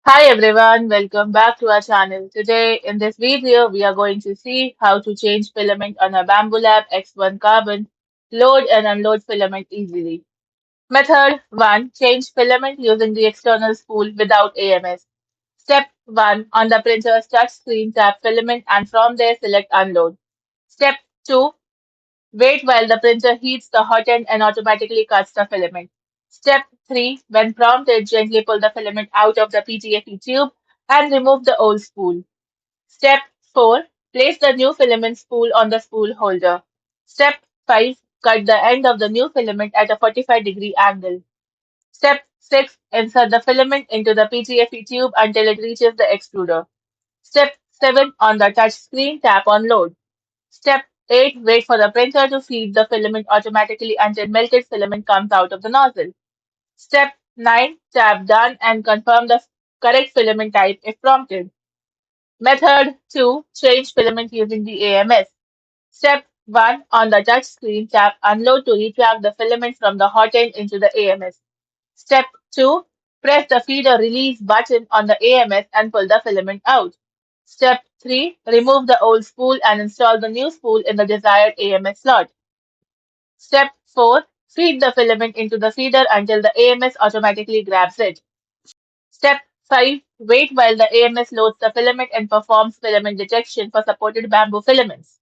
Hi everyone, welcome back to our channel. Today in this video, we are going to see how to change filament on a Bambu Lab X1 Carbon, load and unload filament easily. Method 1. Change filament using the external spool without AMS. Step 1. On the printer's touch screen, tap filament and from there select unload. Step 2. Wait while the printer heats the hot end and automatically cuts the filament. Step 3. When prompted, gently pull the filament out of the PTFE tube and remove the old spool. Step 4. Place the new filament spool on the spool holder. Step 5. Cut the end of the new filament at a 45-degree angle. Step 6. Insert the filament into the PTFE tube until it reaches the extruder. Step 7. On the touch screen, tap on load. Step 8. Wait for the printer to feed the filament automatically until melted filament comes out of the nozzle. Step 9. Tap Done and confirm the correct filament type if prompted. Method 2. Change filament using the AMS. Step 1. On the touch screen, tap Unload to retract the filament from the hot end into the AMS. Step 2. Press the feed or release button on the AMS and pull the filament out. Step 3. Remove the old spool and install the new spool in the desired AMS slot. Step 4. Feed the filament into the feeder until the AMS automatically grabs it. Step 5. Wait while the AMS loads the filament and performs filament detection for supported bamboo filaments.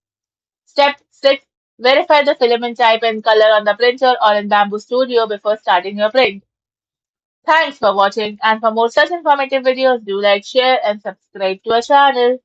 Step 6. Verify the filament type and color on the printer or in Bamboo Studio before starting your print. Thanks for watching, and for more such informative videos, do like, share and subscribe to our channel.